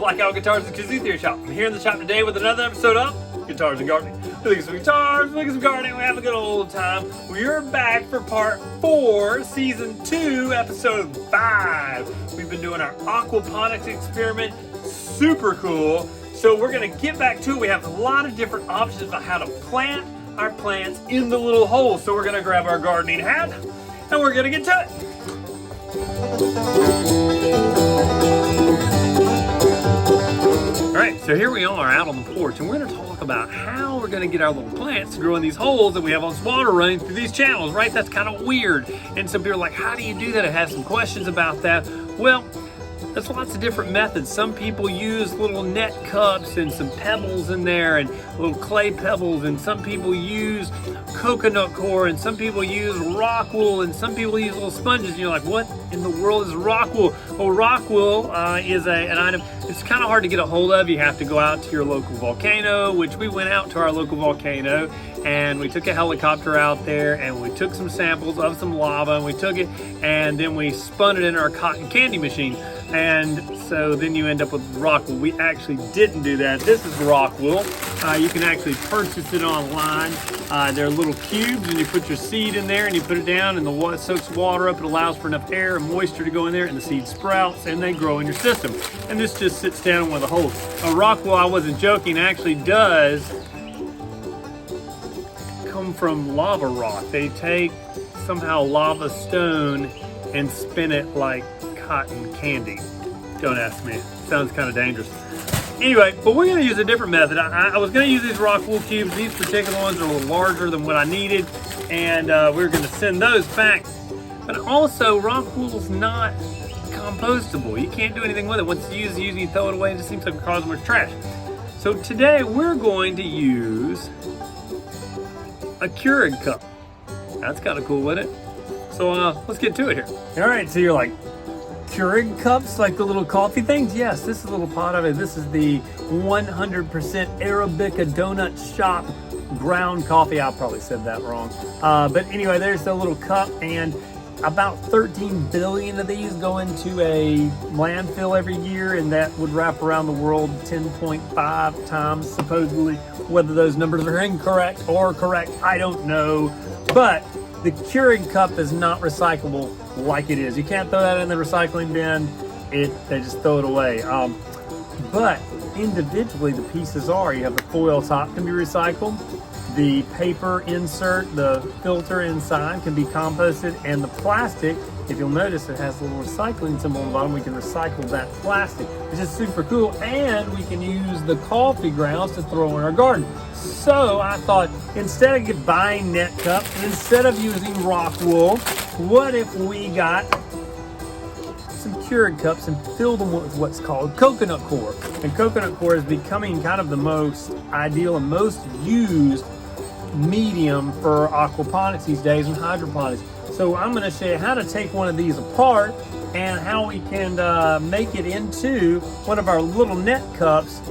Blackout Guitars and Kazoo Theory Shop. I'm here in the shop today with another episode of Guitars and Gardening. Look at some guitars, look at some gardening, we have a good old time. We're back for part 4, season 2, episode 5. We've been doing our aquaponics experiment, super cool. So we're gonna get back to it. We have a lot of different options on how to plant our plants in the little hole. So we're gonna grab our gardening hat and we're gonna get to it. Alright, so here we are out on the porch and we're going to talk about how we're going to get our little plants to grow in these holes that we have all this water running through these channels, right? That's kind of weird. And some people are like, how do you do that? I have some questions about that. Well, there's lots of different methods. Some people use little net cups and some pebbles in there and little clay pebbles, and some people use coconut coir, and some people use rock wool, and some people use little sponges. And you're like, what in the world is rock wool? Well, rock wool is an item. It's kind of hard to get a hold of. You have to go out to your local volcano, which we went out to our local volcano and we took a helicopter out there and we took some samples of some lava and we took it and then we spun it in our cotton candy machine. And so then you end up with rock wool. We actually didn't do that. This is rock wool. You can actually purchase it online. They're little cubes and you put your seed in there and you put it down and the water soaks water up. It allows for enough air and moisture to go in there and the seed sprouts and they grow in your system. And this just sits down in one of the holes. Rock wool, I wasn't joking, actually does come from lava rock. They take somehow lava stone and spin it like cotton candy. Don't ask me. Sounds kind of dangerous. Anyway, but we're going to use a different method. I was going to use these rock wool cubes. These particular ones are a little larger than what I needed, and we're going to send those back. But also, rock wool is not compostable. You can't do anything with it. Once you use it, you throw it away. It just seems like it causes much trash. So today we're going to use a Keurig cup. That's kind of cool, isn't it? So let's get to it here. All right, so you're like, Keurig cups, like the little coffee things? Yes, this is a little pot of it. This is the 100% Arabica Donut Shop ground coffee. I probably said that wrong. But anyway, there's the little cup, and about 13 billion of these go into a landfill every year, and that would wrap around the world 10.5 times, supposedly. Whether those numbers are incorrect or correct, I don't know. But the Keurig cup is not recyclable like it is. You can't throw that in the recycling bin. They just throw it away. But individually, the pieces are. You have the foil top can be recycled. The paper insert, the filter inside can be composted, and the plastic, if you'll notice, it has a little recycling symbol on the bottom. We can recycle that plastic, which is super cool, and we can use the coffee grounds to throw in our garden. So I thought, instead of buying net cups, and instead of using rock wool, what if we got some Keurig cups and filled them with what's called coconut coir? And coconut coir is becoming kind of the most ideal and most used medium for aquaponics these days and hydroponics. So I'm going to show you how to take one of these apart and how we can make it into one of our little net cups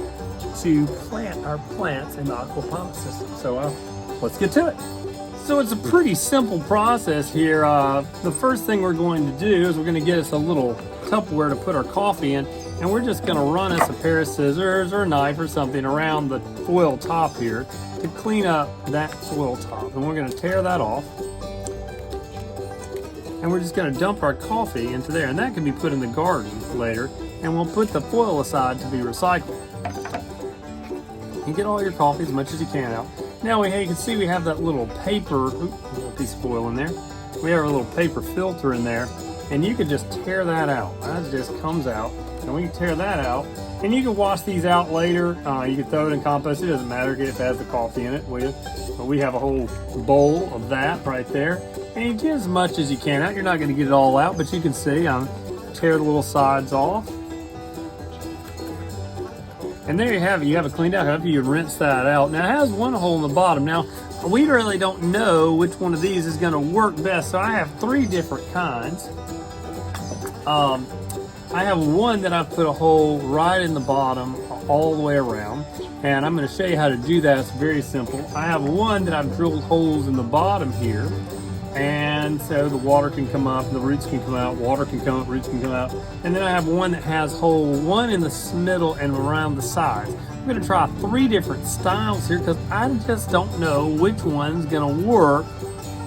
to plant our plants in the aquaponics system. So let's get to it. So it's a pretty simple process here. The first thing we're going to do is we're going to get us a little Tupperware to put our coffee in, and we're just going to run us a pair of scissors or a knife or something around the foil top here to clean up that foil top. And we're going to tear that off. And we're just going to dump our coffee into there, and that can be put in the garden later. And we'll put the foil aside to be recycled. You get all your coffee as much as you can out. Now you can see we have that little paper, a piece of foil in there. We have a little paper filter in there, and you can just tear that out. That just comes out, and we can tear that out. And you can wash these out later. You can throw it in compost. It doesn't matter if it has the coffee in it. But we have a whole bowl of that right there. And you get as much as you can out. You're not going to get it all out, but you can see I'm tear the little sides off. And there you have it. You have it cleaned out. After you rinse that out. Now it has one hole in the bottom. Now we really don't know which one of these is going to work best. So I have 3 different kinds. I have one that I've put a hole right in the bottom all the way around, and I'm going to show you how to do that. It's very simple. I have one that I've drilled holes in the bottom here, And so the water can come up, the roots can come out, water can come up, roots can come out. And then I have one that has hole, one in the middle and around the sides. I'm gonna try 3 different styles here because I just don't know which one's gonna work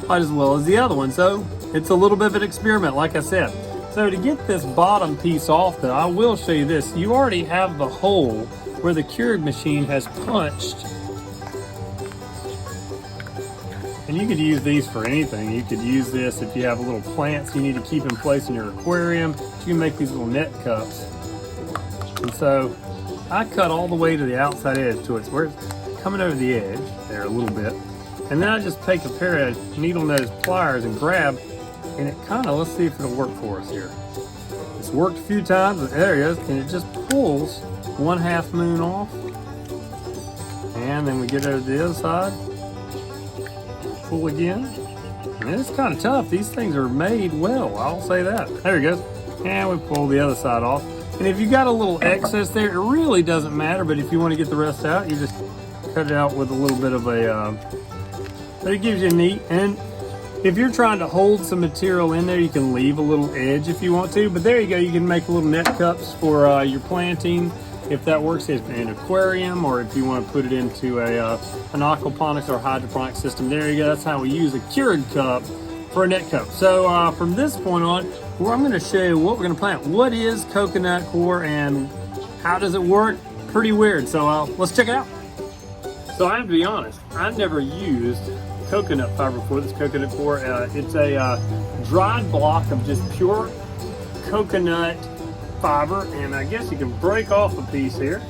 quite as well as the other one. So it's a little bit of an experiment, like I said. So to get this bottom piece off though, I will show you this. You already have the hole where the Keurig machine has punched. And you could use these for anything. You could use this if you have little plants you need to keep in place in your aquarium. You can make these little net cups. And so I cut all the way to the outside edge to it, where it's coming over the edge there a little bit. And then I just take a pair of needle nose pliers and grab, and it kind of, let's see if it'll work for us here. It's worked a few times, but there it is, and it just pulls 1/2 moon off. And then we get over to the other side. Pull again. And it's kind of tough. These things are made well, I'll say that. There it goes. And we pull the other side off. And if you got a little excess there, it really doesn't matter, but if you want to get the rest out, you just cut it out with a little bit of a, but it gives you a neat, and if you're trying to hold some material in there, you can leave a little edge if you want to, but there you go. You can make little net cups for your planting, if that works in an aquarium, or if you want to put it into an aquaponics or hydroponic system. There you go. That's how we use a Keurig cup for a net cup. So from this point on, I'm going to show you what we're going to plant. What is coconut coir and how does it work? Pretty weird. So let's check it out. So I have to be honest, I've never used coconut fiber before. This coconut coir. It's a dried block of just pure coconut fiber, and I guess you can break off a piece here.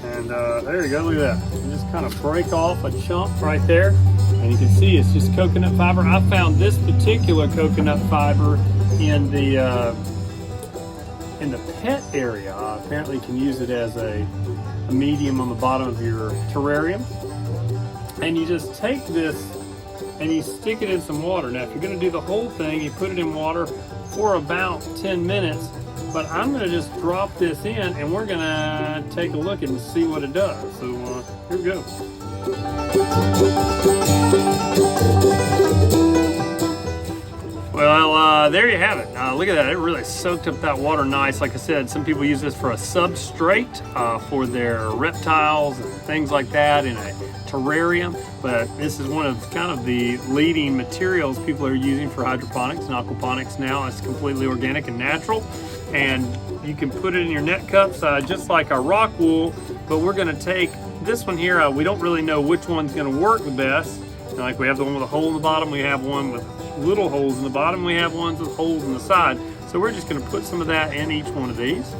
And there you go, look at that. You just kind of break off a chunk right there, and you can see it's just coconut fiber. I found this particular coconut fiber in the pet area. Apparently you can use it as a medium on the bottom of your terrarium. And you just take this and you stick it in some water. Now if you're going to do the whole thing, you put it in water for about 10 minutes. But I'm going to just drop this in and we're going to take a look and see what it does. So here we go. Well, there you have it. Look at that. It really soaked up that water nice. Like I said, some people use this for a substrate for their reptiles and things like that in a terrarium. But this is one of kind of the leading materials people are using for hydroponics and aquaponics now. It's completely organic and natural. And you can put it in your net cups just like our rock wool. But we're going to take this one here. We don't really know which one's going to work the best. Like we have the one with a hole in the bottom. We have one with little holes in the bottom. We have ones with holes in the side. So we're just going to put some of that in each one of these.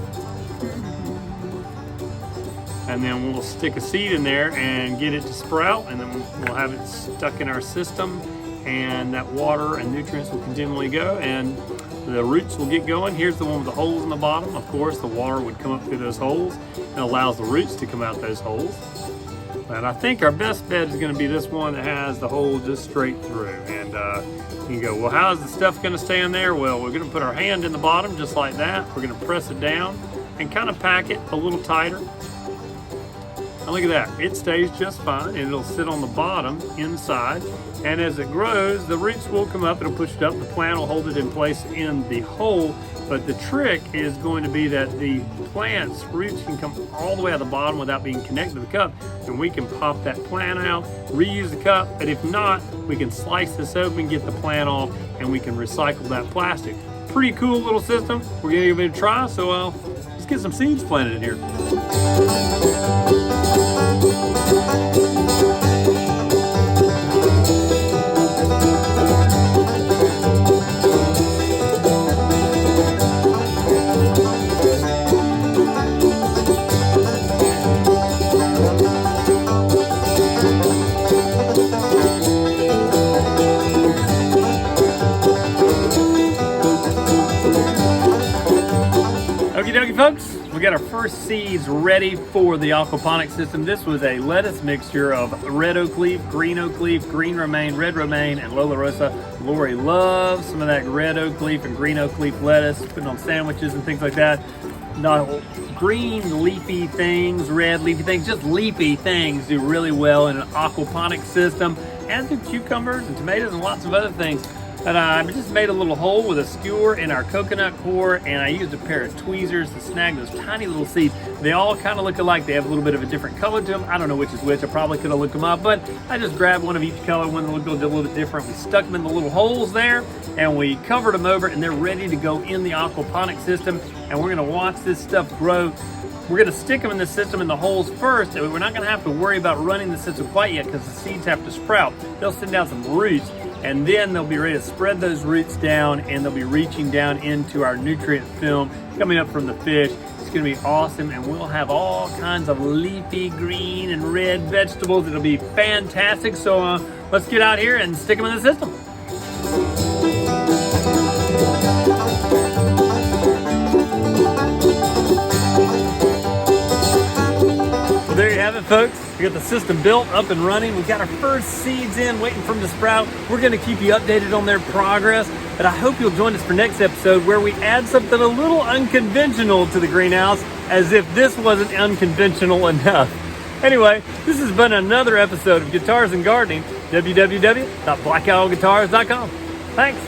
And then we'll stick a seed in there and get it to sprout, and then we'll have it stuck in our system, and that water and nutrients will continually go, and the roots will get going. Here's the one with the holes in the bottom. Of course, the water would come up through those holes and allows the roots to come out those holes. And I think our best bet is going to be this one that has the hole just straight through. And you go, well, how is the stuff going to stay in there? Well, we're going to put our hand in the bottom just like that. We're going to press it down and kind of pack it a little tighter. And look at that, it stays just fine, and it'll sit on the bottom inside. And as it grows, the roots will come up, it'll push it up, the plant will hold it in place in the hole. But the trick is going to be that the plant's roots can come all the way at the bottom without being connected to the cup, and we can pop that plant out, reuse the cup, but if not, we can slice this open, get the plant off, and we can recycle that plastic. Pretty cool little system. We're gonna give it a try, so let's get some seeds planted in here. Okie dokie folks, we got our first seeds ready for the aquaponics system. This was a lettuce mixture of red oak leaf, green romaine, red romaine, and Lola Rosa. Lori loves some of that red oak leaf and green oak leaf lettuce, putting on sandwiches and things like that. Now, green leafy things, red leafy things, just leafy things do really well in an aquaponics system. as do cucumbers and tomatoes and lots of other things. And I just made a little hole with a skewer in our coconut core, and I used a pair of tweezers to snag those tiny little seeds. They all kind of look alike. They have a little bit of a different color to them. I don't know which is which. I probably could have looked them up, but I just grabbed one of each color, one that looked a little bit different. We stuck them in the little holes there, and we covered them over, and they're ready to go in the aquaponic system, and we're going to watch this stuff grow. We're going to stick them in the system in the holes first, and we're not going to have to worry about running the system quite yet because the seeds have to sprout. They'll send down some roots, and then they'll be ready to spread those roots down, and they'll be reaching down into our nutrient film coming up from the fish. It's going to be awesome, and we'll have all kinds of leafy green and red vegetables. It'll be fantastic. So let's get out here and stick them in the system. There you have it, folks. We got the system built, up and running. We got our first seeds in, waiting for them to sprout. We're going to keep you updated on their progress, but I hope you'll join us for next episode where we add something a little unconventional to the greenhouse, as if this wasn't unconventional enough. Anyway, this has been another episode of Guitars and Gardening, www.blackowlguitars.com. Thanks.